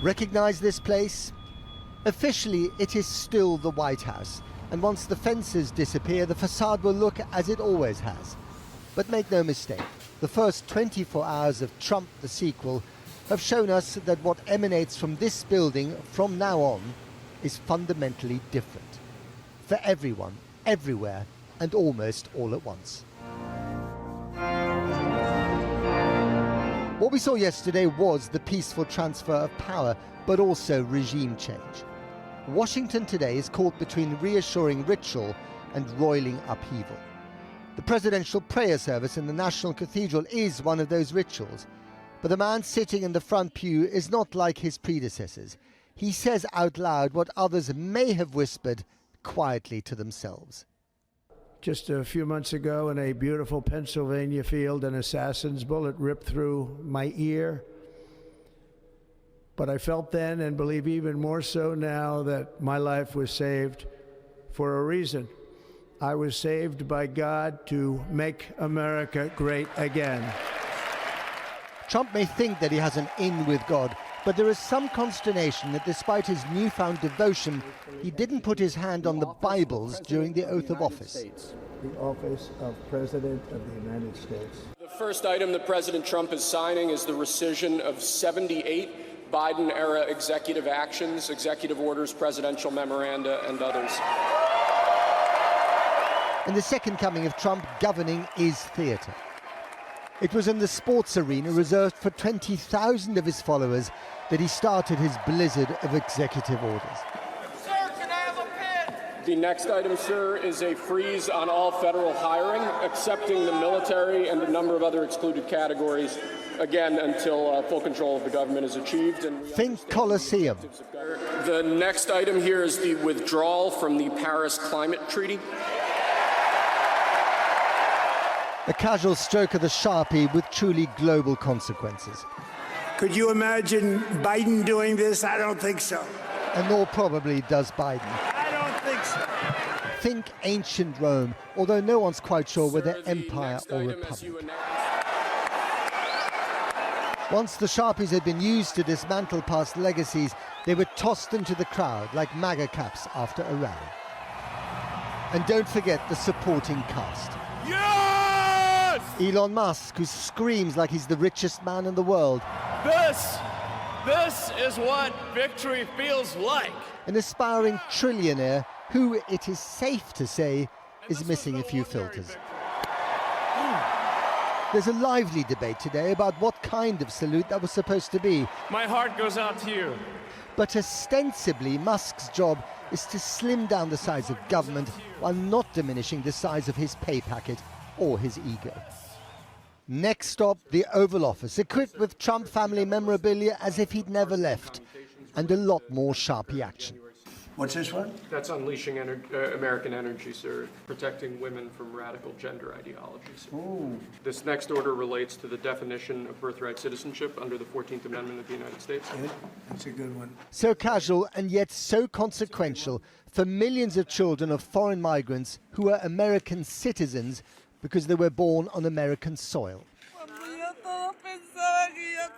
Recognize this place? Officially, it is still the White House, and once the fences disappear, the facade will look as it always has. But make no mistake, the first 24 hours of Trump the sequel have shown us that what emanates from this building from now on is fundamentally different. For everyone, everywhere, and almost all at once. What we saw yesterday was the peaceful transfer of power, but also regime change. Washington today is caught between reassuring ritual and roiling upheaval. The presidential prayer service in the National Cathedral is one of those rituals, but the man sitting in the front pew is not like his predecessors. He says out loud what others may have whispered quietly to themselves. Just a few months ago in a beautiful Pennsylvania field, an assassin's bullet ripped through my ear. But I felt then, and believe even more so now, that my life was saved for a reason. I was saved by God to make America great again. Trump may think that he has an in with God, but there is some consternation that despite his newfound devotion, he didn't put his hand on the Bibles during the oath of office. The office of President of the United States. The first item that President Trump is signing is the rescission of 78 Biden-era executive actions, executive orders, presidential memoranda, and others. In the second coming of Trump, governing is theatre. It was in the sports arena reserved for 20,000 of his followers that he started his blizzard of executive orders. Sir, can I have a pen? The next item, sir, is a freeze on all federal hiring, excepting the military and a number of other excluded categories, again, until full control of the government is achieved. And think Colosseum. The next item here is the withdrawal from the Paris Climate Treaty. A casual stroke of the Sharpie with truly global consequences. Could you imagine Biden doing this? I don't think so. And nor probably does Biden. I don't think so. Think ancient Rome, although no one's quite sure whether empire or republic. Once the Sharpies had been used to dismantle past legacies, they were tossed into the crowd like MAGA caps after a rally. And don't forget the supporting cast. Yes! Elon Musk, who screams like he's the richest man in the world. This is what victory feels like. An aspiring trillionaire who, it is safe to say, is missing a few filters. There's a lively debate today about what kind of salute that was supposed to be. My heart goes out to you. But ostensibly, Musk's job is to slim down the size of government while not diminishing the size of his pay packet or his ego. Next stop, the Oval Office, equipped with Trump family memorabilia as if he'd never left, and a lot more Sharpie action. What's this one? That's unleashing American energy, sir, protecting women from radical gender ideologies. Ooh. This next order relates to the definition of birthright citizenship under the 14th Amendment of the United States. Good. That's a good one. So casual and yet so consequential for millions of children of foreign migrants who are American citizens because they were born on American soil.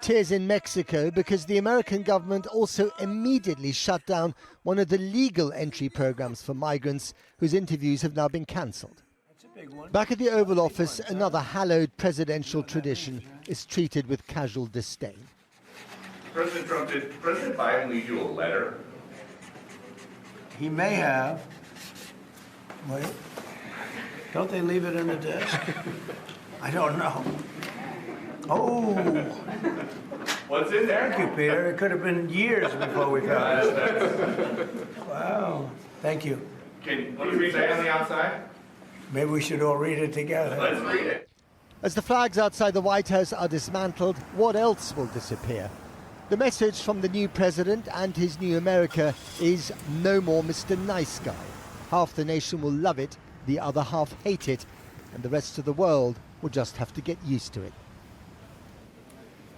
Tears in Mexico because the American government also immediately shut down one of the legal entry programs for migrants whose interviews have now been cancelled. Back at the Oval Office, another hallowed presidential tradition is treated with casual disdain. President Trump, did President Biden leave you a letter? He may have. Wait. Don't they leave it in the desk? I don't know. Oh. What's in there? Thank you, Peter. It could have been years before we found it. Wow. Thank you. What does it say on the outside? Maybe we should all read it together. Let's read it. As the flags outside the White House are dismantled, what else will disappear? The message from the new president and his new America is no more Mr. Nice Guy. Half the nation will love it, the other half hate it, and the rest of the world will just have to get used to it.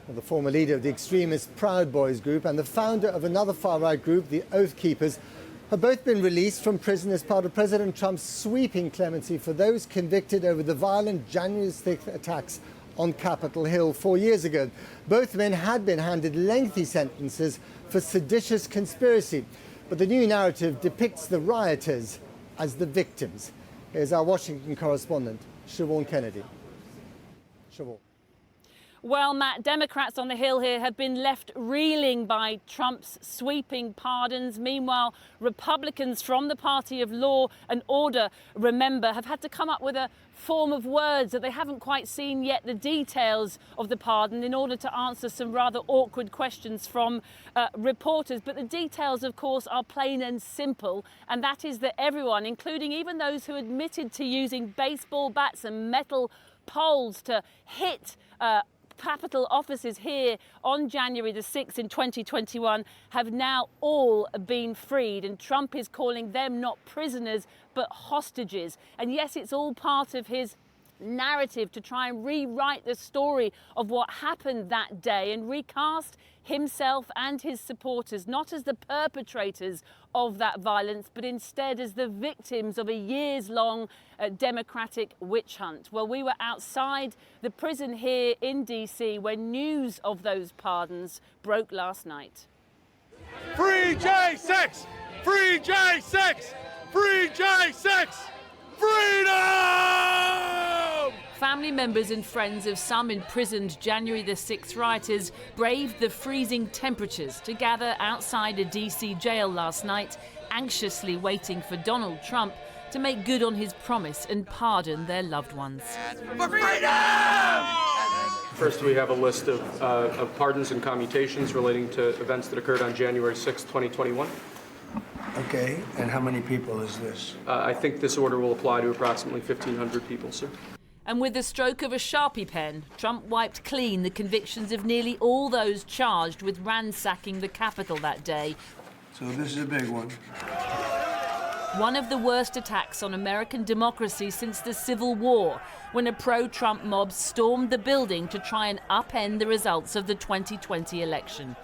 Well, the former leader of the extremist Proud Boys group and the founder of another far-right group, the Oath Keepers, have both been released from prison as part of President Trump's sweeping clemency for those convicted over the violent January 6th attacks on Capitol Hill 4 years ago. Both men had been handed lengthy sentences for seditious conspiracy, but the new narrative depicts the rioters as the victims. Here's our Washington correspondent, Siobhan Kennedy. Siobhan. Well, Matt, Democrats on the Hill here have been left reeling by Trump's sweeping pardons. Meanwhile, Republicans from the party of law and order, remember, have had to come up with a form of words that they haven't quite seen yet the details of the pardon in order to answer some rather awkward questions from reporters. But the details, of course, are plain and simple, and that is that everyone, including even those who admitted to using baseball bats and metal poles to hit Capitol offices here on January the 6th in 2021 have now all been freed, and Trump is calling them not prisoners but hostages. And yes, it's all part of his narrative to try and rewrite the story of what happened that day and recast himself and his supporters not as the perpetrators of that violence, but instead as the victims of a years-long Democratic witch hunt. Well, we were outside the prison here in DC when news of those pardons broke last night. Free J6! Free J6! Free J6! Freedom! Family members and friends of some imprisoned January the 6th rioters braved the freezing temperatures to gather outside a DC jail last night, anxiously waiting for Donald Trump to make good on his promise and pardon their loved ones. For freedom! First, we have a list of pardons and commutations relating to events that occurred on January 6, 2021. Okay, and how many people is this? I think this order will apply to approximately 1,500 people, sir. And with the stroke of a Sharpie pen, Trump wiped clean the convictions of nearly all those charged with ransacking the Capitol that day. So this is a big one. One of the worst attacks on American democracy since the Civil War, when a pro-Trump mob stormed the building to try and upend the results of the 2020 election.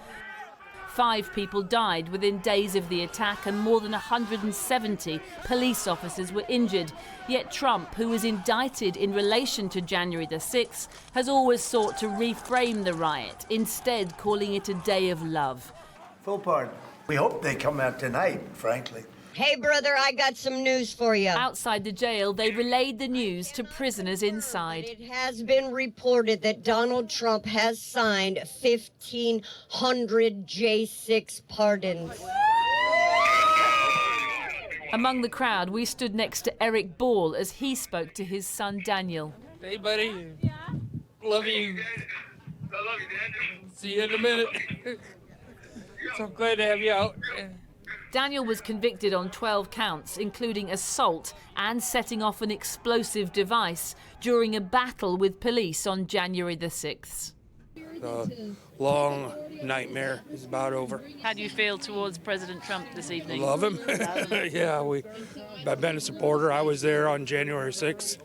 5 people died within days of the attack and more than 170 police officers were injured. Yet Trump, who was indicted in relation to January the 6th, has always sought to reframe the riot, instead calling it a day of love. Full pardon. We hope they come out tonight, frankly. Hey, brother, I got some news for you. Outside the jail, they relayed the news to prisoners inside. It has been reported that Donald Trump has signed 1,500 J6 pardons. Among the crowd, we stood next to Eric Ball as he spoke to his son Daniel. Hey, buddy. Love you. I love you, Dad. See you in a minute. So glad to have you out. Daniel was convicted on 12 counts, including assault and setting off an explosive device during a battle with police on January the 6th. The long nightmare is about over. How do you feel towards President Trump this evening? Love him. Yeah, I've been a supporter. I was there on January 6th.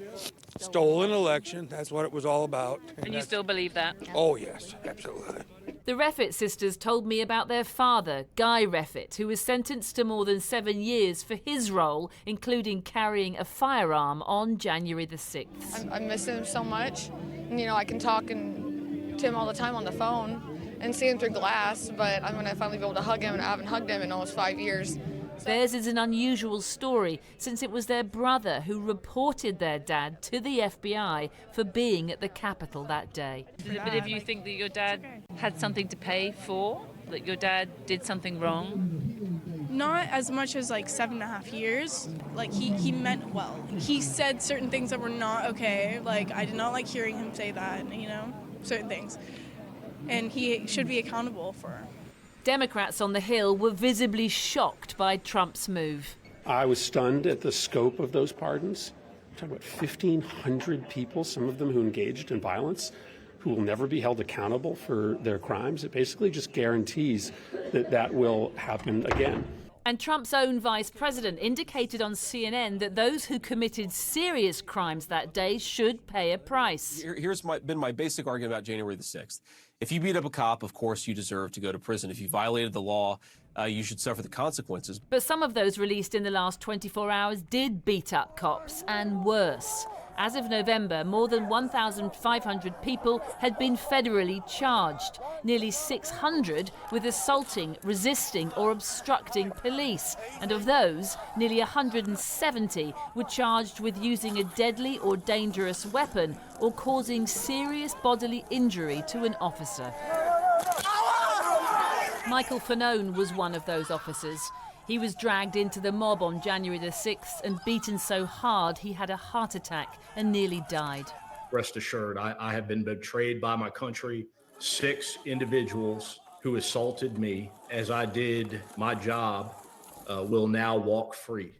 Stolen election, that's what it was all about. And you still believe that? Oh, yes, absolutely. The Reffitt sisters told me about their father, Guy Reffitt, who was sentenced to more than 7 years for his role, including carrying a firearm on January the 6th. I miss him so much. And, I can talk to him all the time on the phone and see him through glass, but I'm going to finally be able to hug him, and I haven't hugged him in almost 5 years. Theirs is an unusual story, since it was their brother who reported their dad to the FBI for being at the Capitol that day. Did a bit of you think that your dad had something to pay for? That your dad did something wrong? Not as much as 7.5 years. He meant well. He said certain things that were not okay. I did not like hearing him say that, certain things. And he should be accountable for. Democrats on the Hill were visibly shocked by Trump's move. I was stunned at the scope of those pardons. We're talking about 1,500 people, some of them who engaged in violence, who will never be held accountable for their crimes. It basically just guarantees that will happen again. And Trump's own vice president indicated on CNN that those who committed serious crimes that day should pay a price. Here's been my basic argument about January the 6th. If you beat up a cop, of course you deserve to go to prison. If you violated the law, you should suffer the consequences. But some of those released in the last 24 hours did beat up cops, and worse. As of November, more than 1,500 people had been federally charged, nearly 600 with assaulting, resisting or obstructing police. And of those, nearly 170 were charged with using a deadly or dangerous weapon or causing serious bodily injury to an officer. Michael Fanone was one of those officers. He was dragged into the mob on January the 6th and beaten so hard he had a heart attack and nearly died. Rest assured, I have been betrayed by my country. 6 individuals who assaulted me as I did my job will now walk free.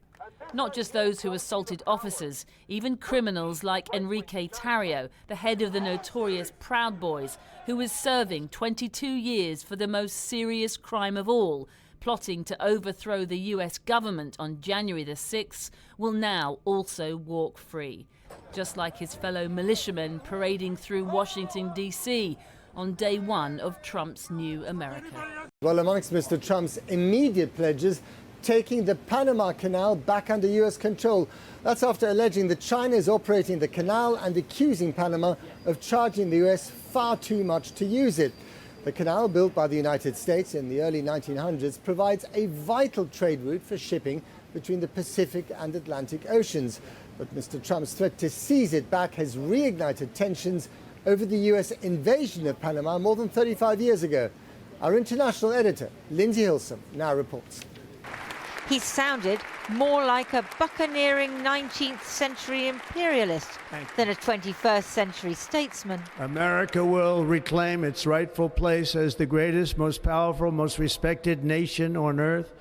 Not just those who assaulted officers, even criminals like Enrique Tarrio, the head of the notorious Proud Boys, who was serving 22 years for the most serious crime of all, plotting to overthrow the US government on January the 6th, will now also walk free. Just like his fellow militiamen parading through Washington, D.C. on day one of Trump's new America. Well, amongst Mr. Trump's immediate pledges, taking the Panama Canal back under US control. That's after alleging that China is operating the canal and accusing Panama of charging the US far too much to use it. The canal, built by the United States in the early 1900s, provides a vital trade route for shipping between the Pacific and Atlantic Oceans. But Mr. Trump's threat to seize it back has reignited tensions over the US invasion of Panama more than 35 years ago. Our international editor, Lindsay Hilsum, now reports. He sounded more like a buccaneering 19th century imperialist than a 21st century statesman. America will reclaim its rightful place as the greatest, most powerful, most respected nation on earth,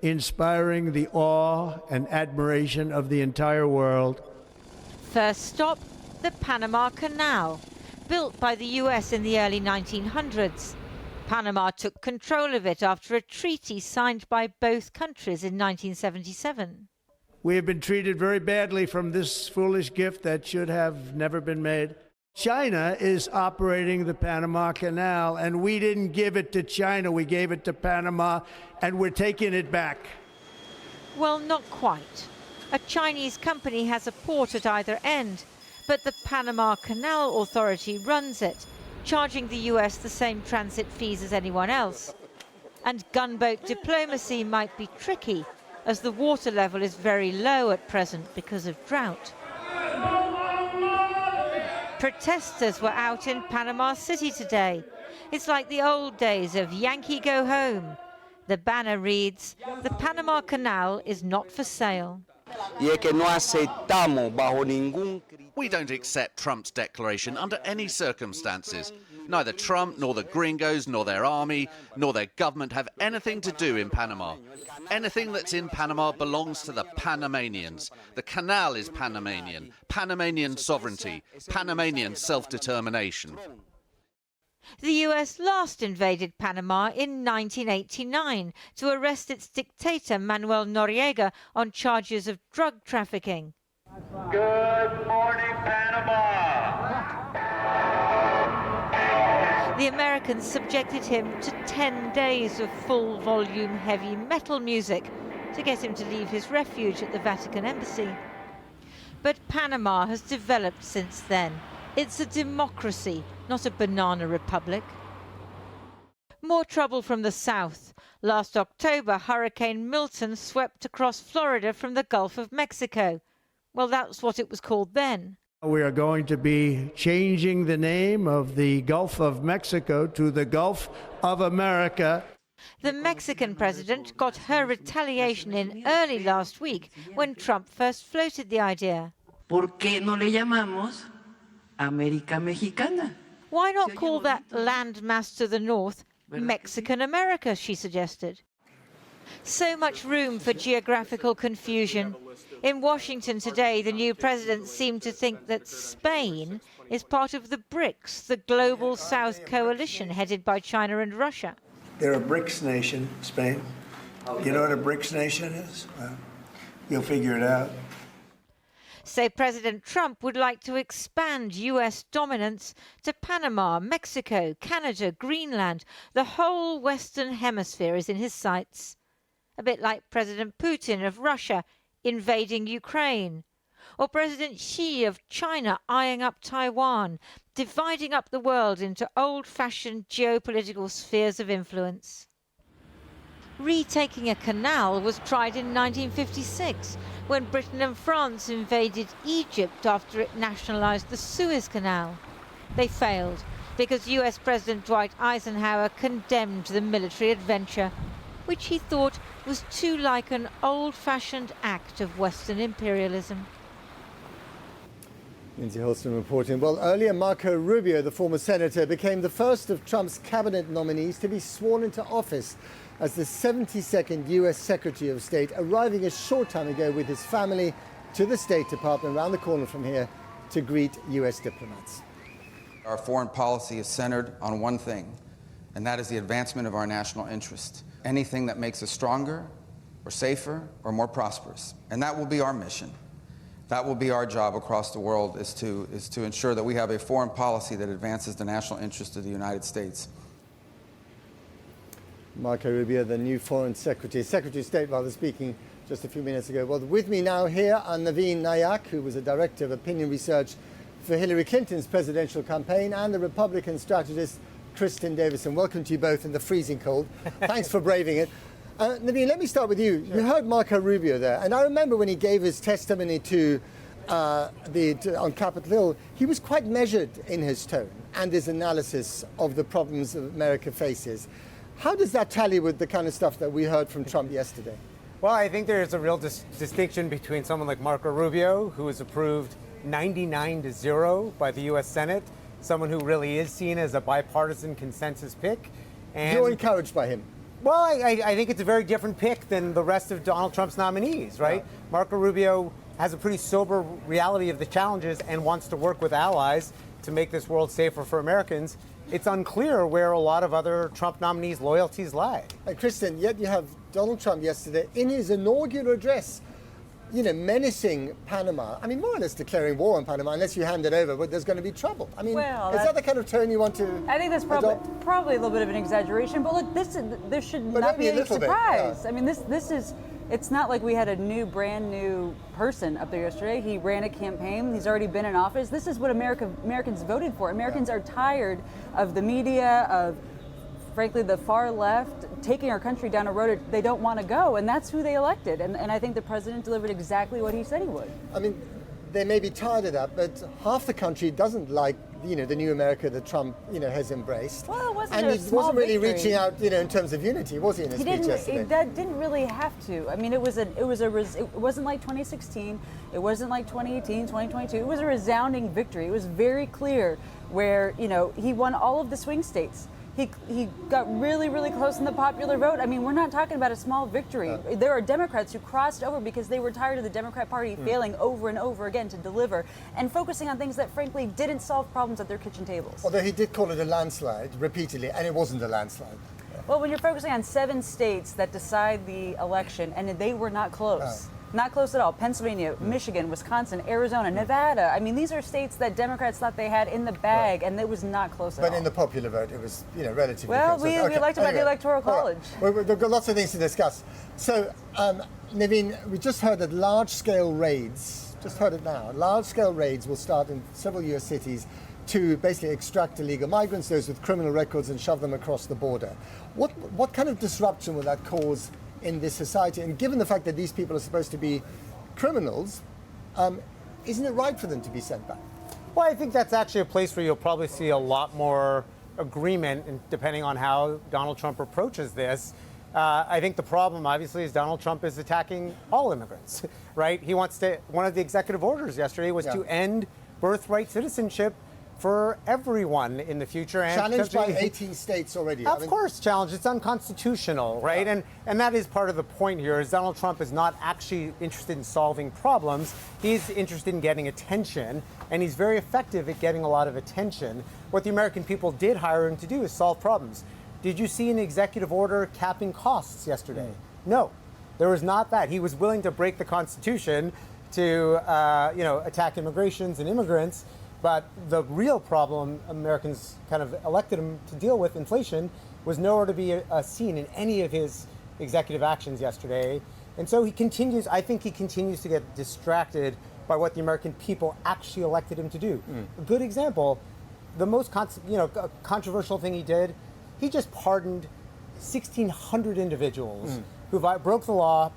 inspiring the awe and admiration of the entire world. First stop, the Panama Canal, built by the US in the early 1900s. Panama took control of it after a treaty signed by both countries in 1977. We have been treated very badly from this foolish gift that should have never been made. China is operating the Panama Canal, and we didn't give it to China. We gave it to Panama, and we're taking it back. Well, not quite. A Chinese company has a port at either end, but the Panama Canal Authority runs it, charging the US the same transit fees as anyone else. And gunboat diplomacy might be tricky, as the water level is very low at present because of drought. Protesters were out in Panama City today. It's like the old days of Yankee Go Home. The banner reads, "The Panama Canal is not for sale." We don't accept Trump's declaration under any circumstances. Neither Trump, nor the gringos, nor their army, nor their government have anything to do in Panama. Anything that's in Panama belongs to the Panamanians. The canal is Panamanian, Panamanian sovereignty, Panamanian self-determination. The US last invaded Panama in 1989 to arrest its dictator Manuel Noriega on charges of drug trafficking. Good morning, Panama. The Americans subjected him to 10 days of full-volume heavy metal music to get him to leave his refuge at the Vatican Embassy. But Panama has developed since then. It's a democracy, not a banana republic. More trouble from the south. Last October, Hurricane Milton swept across Florida from the Gulf of Mexico. Well, that's what it was called then. We are going to be changing the name of the Gulf of Mexico to the Gulf of America. The Mexican president got her retaliation in early last week when Trump first floated the idea. ¿Por qué no le llamamos América Mexicana? Why not call that landmass to the north Mexican America, she suggested. So much room for geographical confusion. In Washington today, the new president seemed to think that Spain is part of the BRICS, the global South coalition headed by China and Russia. They're a BRICS nation, Spain. You know what a BRICS nation is? Well, you'll figure it out. So President Trump would like to expand US dominance to Panama, Mexico, Canada, Greenland. The whole Western Hemisphere is in his sights. A bit like President Putin of Russia invading Ukraine, Or President Xi of China eyeing up Taiwan, dividing up the world into old-fashioned geopolitical spheres of influence. Retaking a canal was tried in 1956, when Britain and France invaded Egypt after it nationalised the Suez Canal. They failed because US President Dwight Eisenhower condemned the military adventure, which he thought was too like an old-fashioned act of Western imperialism. Lindsay Holston reporting. Well, earlier Marco Rubio, the former senator, became the first of Trump's cabinet nominees to be sworn into office as the 72nd US Secretary of State, arriving a short time ago with his family to the State Department around the corner from here to greet US diplomats. Our foreign policy is centered on one thing, and that is the advancement of our national interest. Anything that makes us stronger or safer or more prosperous. And that will be our mission. That will be our job across the world, is to ensure that we have a foreign policy that advances the national interest of the United States. Marco Rubio, the new Foreign Secretary, Secretary of State, rather, speaking just a few minutes ago. Well, with me now here are Naveen Nayak, who was a director of opinion research for Hillary Clinton's presidential campaign, and the Republican strategist Kristen Davison. Welcome to you both in the freezing cold. Thanks for braving it. Naveen, let me start with you. You heard Marco Rubio there, and I remember when he gave his testimony on Capitol Hill, he was quite measured in his tone and his analysis of the problems that America faces. How does that tally with the kind of stuff that we heard from Trump yesterday? Well, I think there's a real distinction between someone like Marco Rubio, who was approved 99-0 by the U.S. Senate, someone who really is seen as a bipartisan consensus pick. And you're encouraged by him? Well, I think it's a very different pick than the rest of Donald Trump's nominees, right? Yeah. Marco Rubio has a pretty sober reality of the challenges and wants to work with allies to make this world safer for Americans. It's unclear where a lot of other Trump nominees' loyalties lie. And Kristen, yet you have Donald Trump yesterday in his inaugural address, menacing Panama. I mean, more or less declaring war on Panama, unless you hand it over, but there's going to be trouble. I mean, is that the kind of tone you want to I think that's probably a little bit of an exaggeration, but look, this should not be any surprise. Yeah. I mean, this is, it's not like we had a brand new person up there yesterday. He ran a campaign. He's already been in office. This is what Americans voted for. Americans are tired of the media, of frankly, the far left taking our country down a road they don't want to go, and that's who they elected. And I think the president delivered exactly what he said he would. I mean, they may be tired of that, but half the country doesn't like, the new America that Trump, has embraced. Well, it wasn't and a he small wasn't really victory. reaching out, in terms of unity, was he, in his speech yesterday? He didn't really have to. I mean, it wasn't like 2016. It wasn't like 2018, 2022. It was a resounding victory. It was very clear where, he won all of the swing states. He got really, really close in the popular vote. I mean, we're not talking about a small victory. There are Democrats who crossed over because they were tired of the Democrat Party failing over and over again to deliver and focusing on things that, frankly, didn't solve problems at their kitchen tables. Although he did call it a landslide repeatedly, and it wasn't a landslide. Well, when you're focusing on 7 states that decide the election, and they were not close. Not close at all. Pennsylvania, Michigan, Wisconsin, Arizona, Nevada. I mean, these are states that Democrats thought they had in the bag, and it was not close at all. But in the popular vote, it was, relatively well, close. we liked about the Electoral College. Right. We've got lots of things to discuss. So, Naveen, we just heard that large-scale raids, just heard it now, large-scale raids will start in several US cities to basically extract illegal migrants, those with criminal records, and shove them across the border. What kind of disruption will that cause in this society? And given the fact that these people are supposed to be criminals, isn't it right for them to be sent back? Well, I think that's actually a place where you'll probably see a lot more agreement, and depending on how Donald Trump approaches this. I think the problem, obviously, is Donald Trump is attacking all immigrants, right? He wants to, one of the executive orders yesterday was to end birthright citizenship for everyone in the future. And challenged by 18 states already. Of course, challenged. It's unconstitutional, right? Yeah. And that is part of the point here, is Donald Trump is not actually interested in solving problems. He's interested in getting attention, and he's very effective at getting a lot of attention. What the American people did hire him to do is solve problems. Did you see an executive order capping costs yesterday? No, there was not that. He was willing to break the Constitution to, attack immigrations and immigrants. But the real problem Americans kind of elected him to deal with, inflation, was nowhere to be seen in any of his executive actions yesterday. And so I think he continues to get distracted by what the American people actually elected him to do. A good example, the most controversial thing he did, he just pardoned 1,600 individuals who broke the law,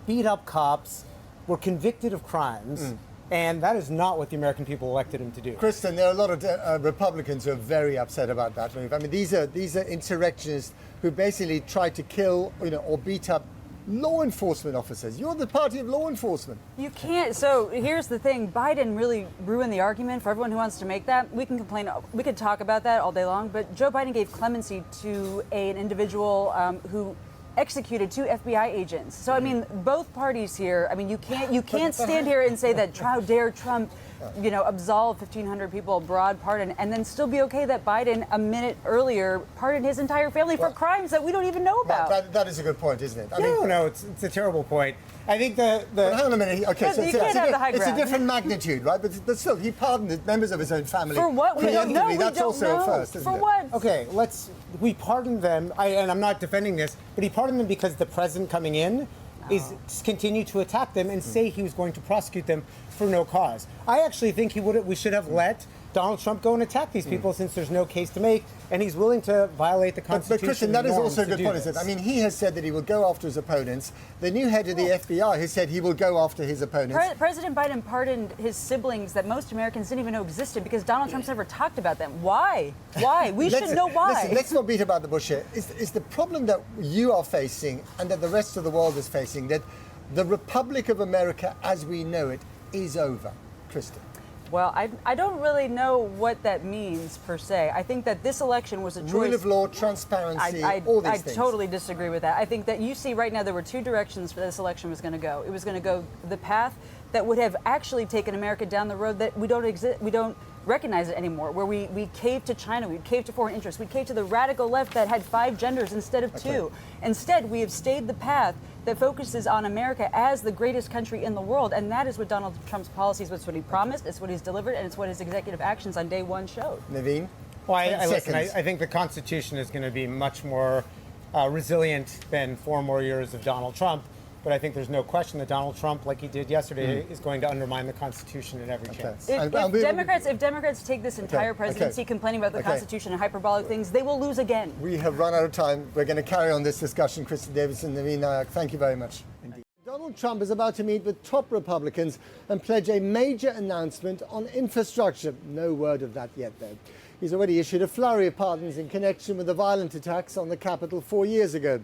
beat up cops, were convicted of crimes, and that is not what the American people elected him to do. Kristen, there are a lot of Republicans who are very upset about that move. I mean, these are insurrectionists who basically tried to kill, or beat up law enforcement officers. You're the party of law enforcement. You can't. So here's the thing. Biden really ruined the argument for everyone who wants to make that. We can complain. We could talk about that all day long. But Joe Biden gave clemency to an individual who executed 2 FBI agents. So I mean, both parties here. I mean, you can't stand here and say that how dare Trump, absolve 1,500 people, broad pardon, and then still be okay that Biden a minute earlier pardoned his entire family for crimes that we don't even know about. That is a good point, isn't it? No, it's a terrible point. I think hang on a minute. Okay, so you can't have the high it's a ground. different magnitude, right? But still, he pardoned members of his own family. For what? We don't know. That's also a first, isn't it? For what? Okay, we pardoned them, and I'm not defending this, but he pardoned them because the president coming in is continue to attack them and say he was going to prosecute them for no cause. I actually think we should have let Donald Trump go and attack these people since there's no case to make, and he's willing to violate the Constitution. But Christian, that is also a good point, isn't it? I mean, he has said that he will go after his opponents. The new head of the FBI has said he will go after his opponents. President Biden pardoned his siblings that most Americans didn't even know existed because Donald Trump's never talked about them. Why? Why? We should know why. Listen, let's not beat about the bush here. Is the problem that you are facing and that the rest of the world is facing that the Republic of America as we know it is over? Kristen. Well, I don't really know what that means per se. I think that this election was a choice. Rule of law, transparency, all these things. I totally disagree with that. I think that you see right now there were 2 directions for this election was going to go. It was going to go the path that would have actually taken America down the road that we don't recognize it anymore, where we cave to China, we cave to foreign interests, we cave to the radical left that had 5 genders instead of 2. Instead, we have stayed the path that focuses on America as the greatest country in the world, and that is what Donald Trump's policies, it's what he promised, it's what he's delivered, and it's what his executive actions on day 1 showed. Naveen? Well, I think the Constitution is going to be much more resilient than 4 more years of Donald Trump. But I think there's no question that Donald Trump, like he did yesterday, is going to undermine the Constitution at every chance. If Democrats take this entire presidency complaining about the Constitution and hyperbolic things, they will lose again. We have run out of time. We're going to carry on this discussion. Kristen Davidson, Naveen Nayak, thank you very much. Indeed. Donald Trump is about to meet with top Republicans and pledge a major announcement on infrastructure. No word of that yet, though. He's already issued a flurry of pardons in connection with the violent attacks on the Capitol 4 years ago.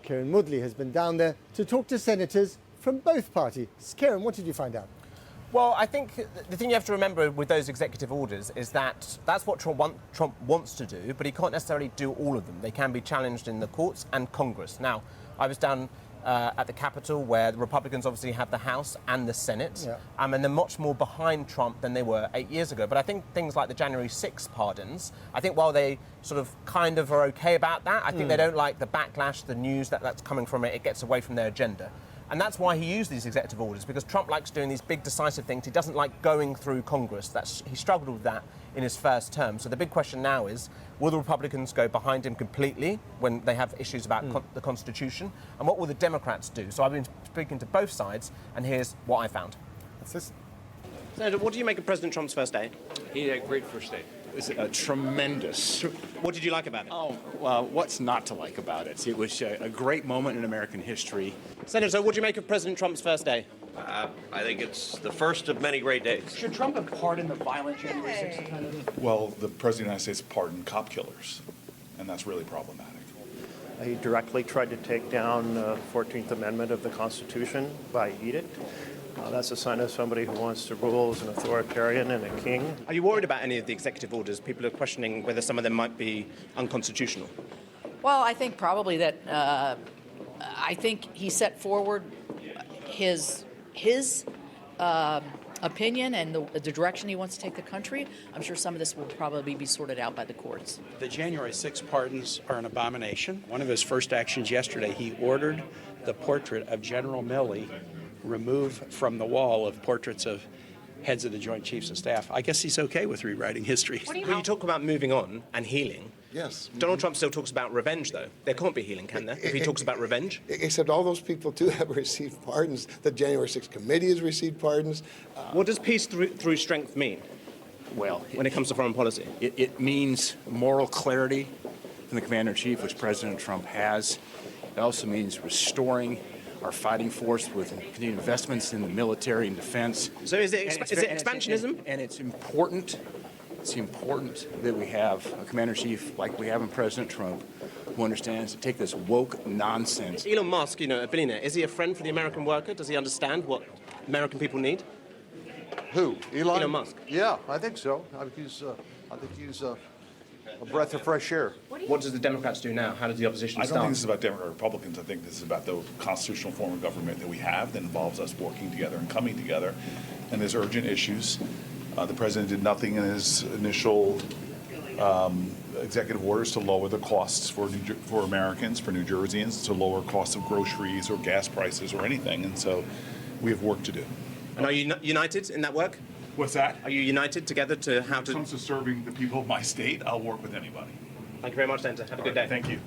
Kieran Woodley has been down there to talk to senators from both parties. Kieran, what did you find out? Well, I think the thing you have to remember with those executive orders is that that's what Trump wants to do, but he can't necessarily do all of them. They can be challenged in the courts and Congress. Now, I was down at the Capitol, where the Republicans obviously have the House and the Senate, and they're much more behind Trump than they were 8 years ago. But I think things like the January 6th pardons, I think while they sort of kind of are okay about that, I think they don't like the backlash, the news that's coming from it. It gets away from their agenda. And that's why he used these executive orders, because Trump likes doing these big decisive things. He doesn't like going through Congress. He struggled with that in his first term. So the big question now is, will the Republicans go behind him completely when they have issues about the Constitution? And what will the Democrats do? So I've been speaking to both sides, and here's what I found. Senator, what do you make of President Trump's first day? He had a great first day. It was tremendous. What did you like about it? Oh, well, what's not to like about it? It was a great moment in American history. Senator, so what do you make of President Trump's first day? I think it's the first of many great days. Should Trump have pardoned the violent January 6th offenders? Well, the President of the United States pardoned cop killers, and that's really problematic. He directly tried to take down the 14th Amendment of the Constitution by edict. That's a sign of somebody who wants to rule as an authoritarian and a king. Are you worried about any of the executive orders? People are questioning whether some of them might be unconstitutional. Well, I think probably that I think he set forward his opinion and the direction he wants to take the country. I'm sure some of this will probably be sorted out by the courts. The January 6th pardons are an abomination. One of his first actions yesterday, he ordered the portrait of General Milley removed from the wall of portraits of heads of the Joint Chiefs of Staff. I guess he's okay with rewriting history. When you talk about moving on and healing, Yes. Donald Trump still talks about revenge, though. There can't be healing, can there, if he talks about revenge? Except all those people, too, have received pardons. The January 6th committee has received pardons. What does peace through strength mean? Well, when it comes to foreign policy? It means moral clarity from the commander-in-chief, which President Trump has. It also means restoring our fighting force with continued investments in the military and defense. So is it expansionism? And it's important. It's important that we have a commander-in-chief like we have in President Trump who understands to take this woke nonsense. Elon Musk, you know, a billionaire, is he a friend for the American worker? Does he understand what American people need? Who? Elon Musk. Yeah, I think so. I think he's a breath of fresh air. What does the Democrats do now? How does the opposition I start? don't think this is about Democrats or Republicans. I think this is about the constitutional form of government that we have that involves us working together and coming together. And there's urgent issues. The president did nothing in his initial executive orders to lower the costs for Americans, for New Jerseyans, to lower costs of groceries or gas prices or anything. And so we have work to do. And are you united in that work? What's that? Are you united together to how to... When it comes to serving the people of my state, I'll work with anybody. Thank you very much, Senator. Have a good day. Thank you.